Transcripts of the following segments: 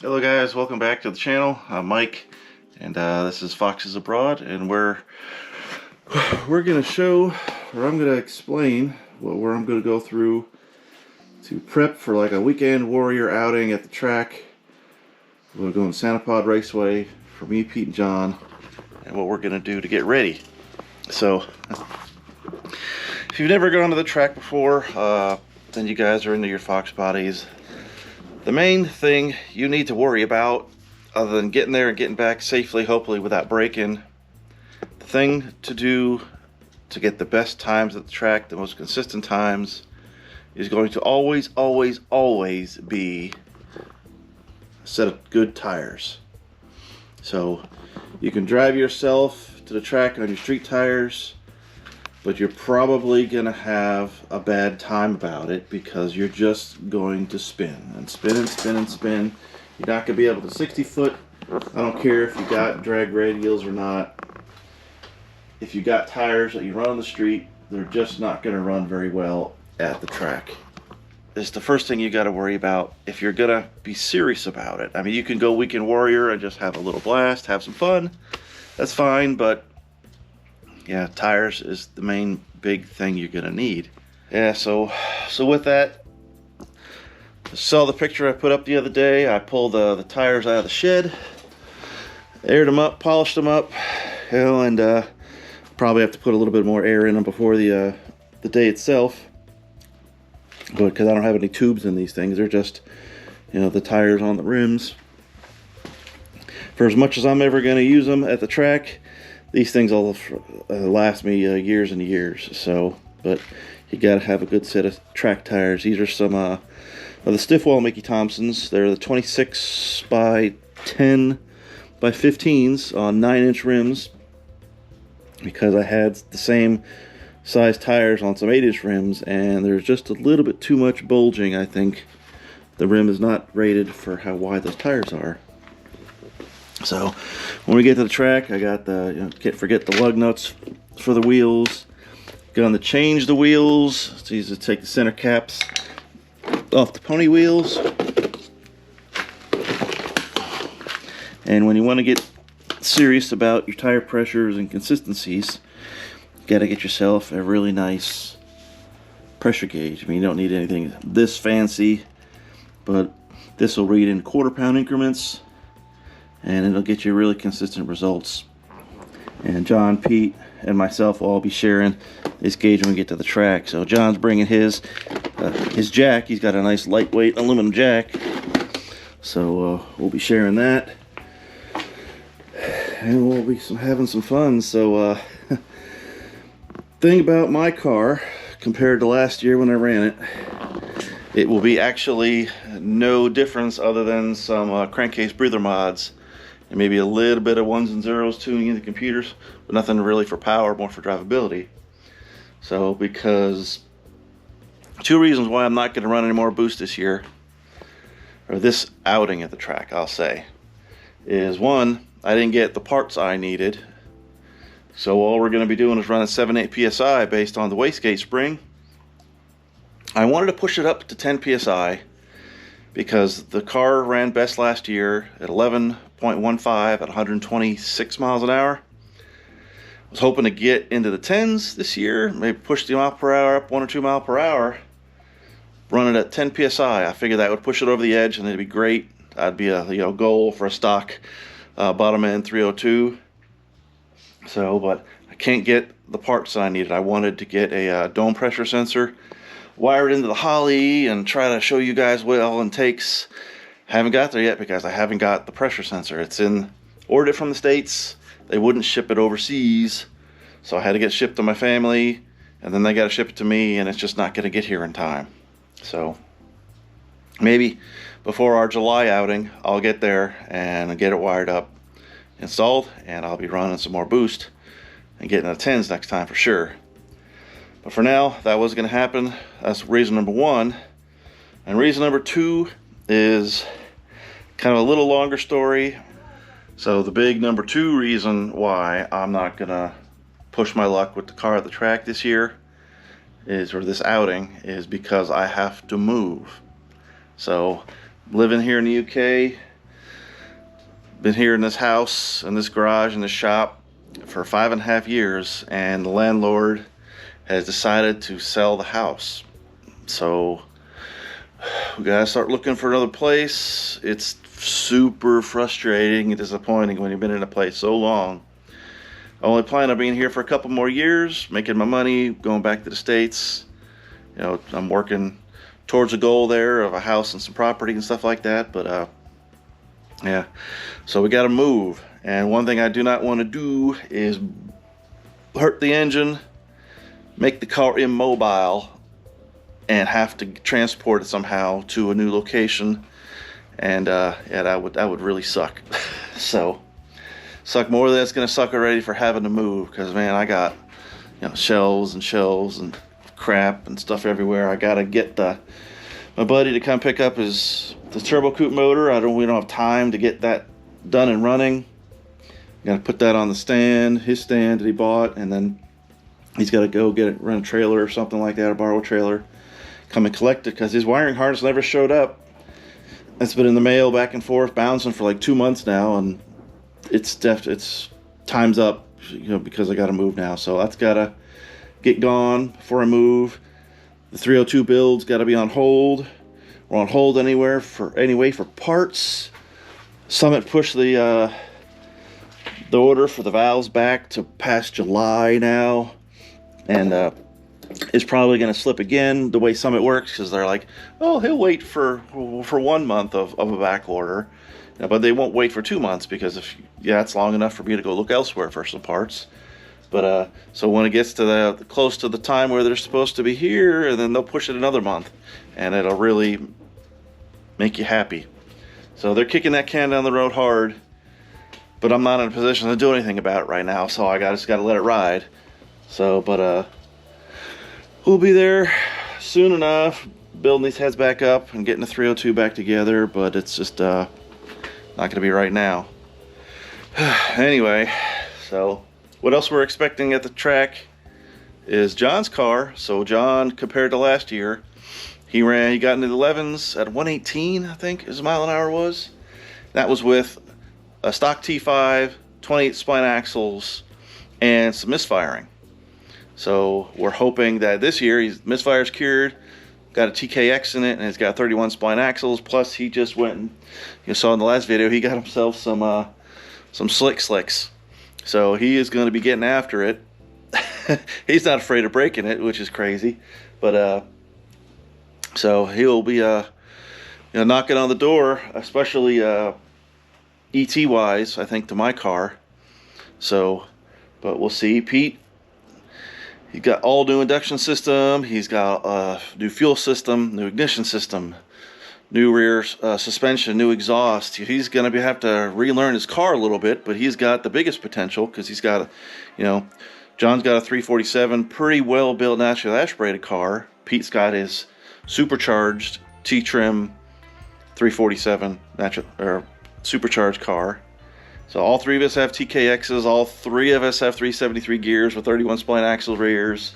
Hello guys, welcome back to the channel. I'm Mike, and this is Foxes Abroad, and we're gonna show, or I'm gonna explain where I'm gonna go through to prep for like a weekend warrior outing at the track. We're going Santa Pod Raceway for me, Pete, and John, and what we're gonna do to get ready. So, if you've never gone to the track before, then you guys are into your Fox bodies. The main thing you need to worry about, other than getting there and getting back safely, hopefully without breaking, the thing to do to get the best times at the track, the most consistent times, is going to always be a set of good tires. So you can drive yourself to the track on your street tires, but you're probably gonna have a bad time about it because you're just going to spin and spin and spin and spin. You're not gonna be able to 60 foot. I don't care if you got drag radials or not. If you got tires that you run on the street, they're just not gonna run very well at the track. It's the first thing you gotta worry about if you're gonna be serious about it. I mean, you can go weekend warrior and just have a little blast, have some fun. That's fine, but yeah, tires is the main big thing you're gonna need. Yeah, so with that, saw the picture I put up the other day. I pulled the tires out of the shed, aired them up, polished them up, and probably have to put a little bit more air in them before the day itself. But because I don't have any tubes in these things, they're just, the tires on the rims. For as much as I'm ever gonna use them at the track, these things will last me years and years. So, but you gotta have a good set of track tires. These are some of the Stiffwall Mickey Thompsons. They're the 26 by 10 by 15s on 9-inch rims, because I had the same size tires on some 8-inch rims, and there's just a little bit too much bulging. I think the rim is not rated for how wide those tires are. So when we get to the track, I got the, can't forget the lug nuts for the wheels. Going to change the wheels. It's easy to take the center caps off the pony wheels. And when you want to get serious about your tire pressures and consistencies, you got to get yourself a really nice pressure gauge. I mean, you don't need anything this fancy, but this will read in quarter-pound increments, and it'll get you really consistent results. And John, Pete, and myself will all be sharing this gauge when we get to the track. So John's bringing his jack. He's got a nice lightweight aluminum jack, so we'll be sharing that, and we'll be having some fun. So thing about my car compared to last year when I ran it, it will be actually no difference other than some crankcase breather mods, and maybe a little bit of ones and zeros tuning into computers, but nothing really for power, more for drivability. So, because two reasons why I'm not going to run any more boost this year, or this outing at the track, I'll say, is one, I didn't get the parts I needed. So all we're going to be doing is running 7-8 psi based on the wastegate spring. I wanted to push it up to 10 psi because the car ran best last year at 11.15 at 126 miles an hour. I was hoping to get into the 10s this year, maybe push the mile per hour up 1 or 2 miles per hour, run it at 10 psi. I figured that would push it over the edge and it'd be great. That'd be a goal for a stock bottom end 302. So, but I can't get the parts I needed. I wanted to get a dome pressure sensor, wire it into the Holly, and try to show you guys what it all takes. Haven't got there yet because I haven't got the pressure sensor. Ordered it from the States. They wouldn't ship it overseas, so I had to get it shipped to my family, and then they got to ship it to me, and it's just not going to get here in time. So maybe before our July outing, I'll get there and get it wired up, installed, and I'll be running some more boost and getting the 10s next time for sure. But for now, that was going to happen. That's reason number one. And reason number two is kind of a little longer story. So the big number two reason why I'm not going to push my luck with the car at the track this year or this outing, is because I have to move. So living here in the UK, been here in this house, in this garage, in this shop for 5.5 years, and the landlord has decided to sell the house. So we gotta start looking for another place. It's super frustrating and disappointing when you've been in a place so long. I only plan on being here for a couple more years, making my money, going back to the States. You know, I'm working towards a goal there of a house and some property and stuff like that. But yeah, so we got to move. And one thing I do not want to do is hurt the engine, make the car immobile, and have to transport it somehow to a new location. And yeah, that would really suck. So suck more than it's gonna suck already for having to move, because man, I got, you know, shelves and crap and stuff everywhere. I gotta get my buddy to come pick up the turbo coupe motor. We don't have time to get that done and running. Gotta put that on the stand, his stand that he bought, and then he's got to go run a trailer or something like that, or borrow a trailer, come and collect it, because his wiring harness never showed up. It's been in the mail back and forth, bouncing for like 2 months now, and it's time's up, you know, because I got to move now. So that's got to get gone before I move. The 302 build's got to be on hold. We're on hold anyway for parts. Summit pushed the order for the valves back to past July now, and it's probably going to slip again the way Summit works, because they're like, oh, he'll wait for 1 month of a back order, you know, but they won't wait for 2 months, because it's long enough for me to go look elsewhere for some parts. But so when it gets to close to the time where they're supposed to be here, and then they'll push it another month, and it'll really make you happy. So they're kicking that can down the road hard, but I'm not in a position to do anything about it right now, so I just got to let it ride. So, but we'll be there soon enough, building these heads back up and getting the 302 back together, but it's just not going to be right now. Anyway, so what else we're expecting at the track is John's car. So John, compared to last year, he got into the 11s at 118, I think his mile an hour was. That was with a stock T5, 28 spline axles, and some misfiring. So we're hoping that this year misfire's cured, got a TKX in it, and it's got 31 spline axles. Plus, he just went and, you saw in the last video, he got himself some slicks. So he is going to be getting after it. He's not afraid of breaking it, which is crazy. But so he'll be knocking on the door, especially ET wise, I think, to my car. So, but we'll see. Pete, he's got all new induction system. He's got a new fuel system, new ignition system, new rear suspension, new exhaust. He's going to have to relearn his car a little bit, but he's got the biggest potential, because he's got John's got a 347, pretty well built naturally aspirated car. Pete's got his supercharged T-trim 347 supercharged car. So all three of us have TKXs. All three of us have 373 gears with 31 spline axle rears.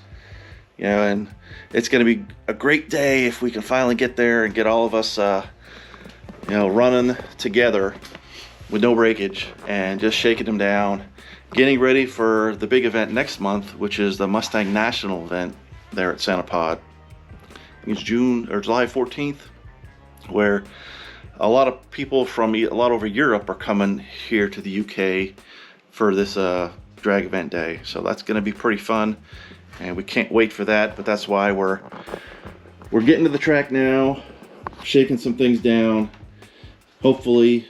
You know, and it's going to be a great day if we can finally get there and get all of us, running together with no breakage and just shaking them down, getting ready for the big event next month, which is the Mustang National event there at Santa Pod. I think it's June or July 14th, where a lot of people from a lot over Europe are coming here to the UK for this drag event day. So that's going to be pretty fun, and we can't wait for that. But that's why we're getting to the track now, shaking some things down. Hopefully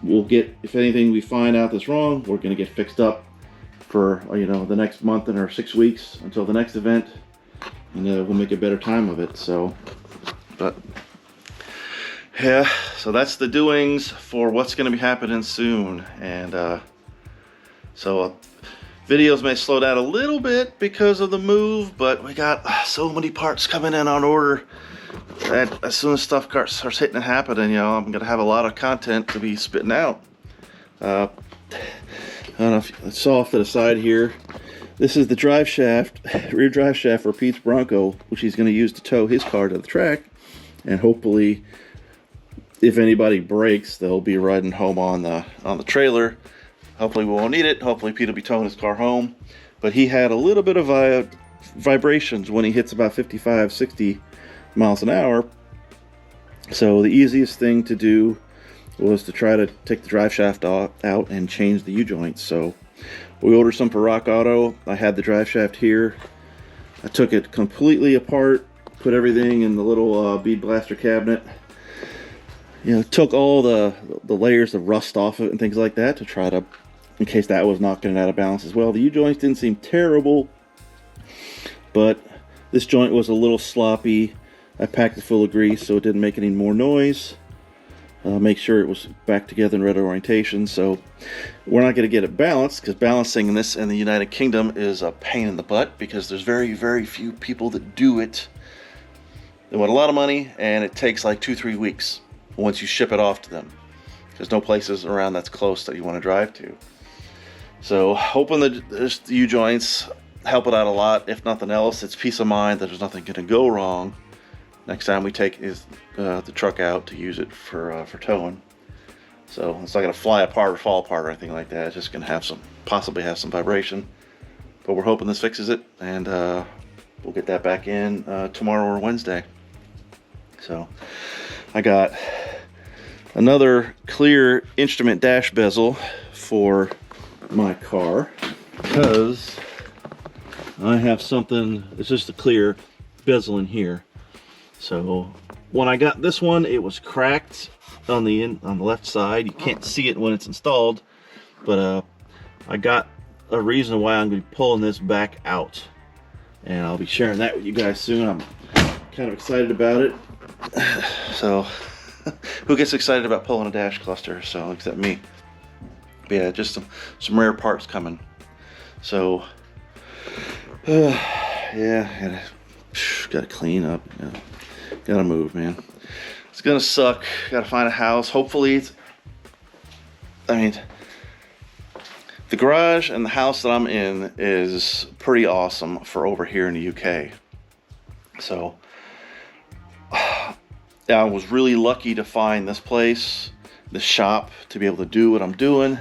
we'll get, if anything we find out that's wrong, we're going to get fixed up for the next month or 6 weeks until the next event, and we'll make a better time of it. So, but yeah, so that's the doings for what's going to be happening soon. And so videos may slow down a little bit because of the move, but we got so many parts coming in on order that as soon as stuff starts hitting and happening, I'm going to have a lot of content to be spitting out. I don't know if you saw off to the side here. This is the drive shaft, rear drive shaft for Pete's Bronco, which he's going to use to tow his car to the track, and hopefully if anybody breaks, they'll be riding home on the trailer. Hopefully we won't need it. Hopefully Pete will be towing his car home. But he had a little bit of vibrations when he hits about 55, 60 miles an hour. So the easiest thing to do was to try to take the drive shaft out and change the U-joints. So we ordered some for Rock Auto. I had the drive shaft here. I took it completely apart, put everything in the little bead blaster cabinet. You know, took all the layers of rust off it and things like that to try to, in case that was knocking it out of balance as well. The U-joints didn't seem terrible, but this joint was a little sloppy. I packed it full of grease so it didn't make any more noise. Make sure it was back together in red orientation. So we're not going to get it balanced, because balancing this in the United Kingdom is a pain in the butt, because there's very, very few people that do it. They want a lot of money, and it takes like 2-3 weeks once you ship it off to them. There's no places around that's close that you want to drive to. So hoping that the U-joints help it out a lot. If nothing else, it's peace of mind that there's nothing going to go wrong next time we take the truck out to use it for towing. So it's not going to fly apart or fall apart or anything like that. It's just going to possibly have some vibration. But we're hoping this fixes it, and we'll get that back in tomorrow or Wednesday. So I got another clear instrument dash bezel for my car, because I have something, it's just a clear bezel in here. So when I got this one, it was cracked on the left side. You can't see it when it's installed, but I got a reason why I'm going to be pulling this back out, and I'll be sharing that with you guys soon. I'm kind of excited about it. So who gets excited about pulling a dash cluster? So except me. But yeah, just some rare parts coming. So yeah, gotta clean up. Gotta move, man. It's gonna suck. Gotta find a house. Hopefully the garage and the house that I'm in is pretty awesome for over here in the UK. So I was really lucky to find this place, this shop, to be able to do what I'm doing.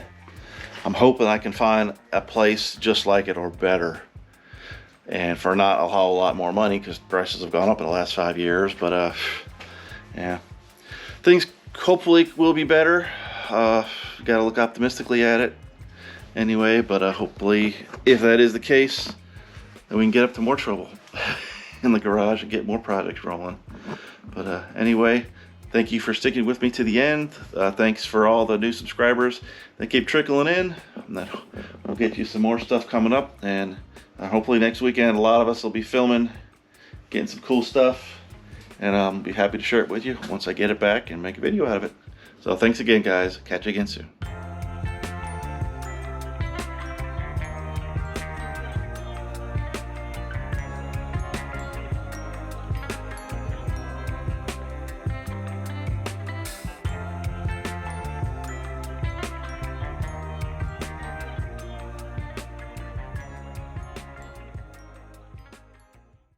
I'm hoping I can find a place just like it or better, and for not a whole lot more money, because prices have gone up in the last 5 years. But yeah, things hopefully will be better. Gotta look optimistically at it anyway, but hopefully, if that is the case, then we can get up to more trouble in the garage and get more projects rolling. But anyway, thank you for sticking with me to the end. Thanks for all the new subscribers that keep trickling in. We'll get you some more stuff coming up, and hopefully next weekend a lot of us will be filming, getting some cool stuff, and I'll be happy to share it with you once I get it back and make a video out of it. So thanks again, guys. Catch you again soon.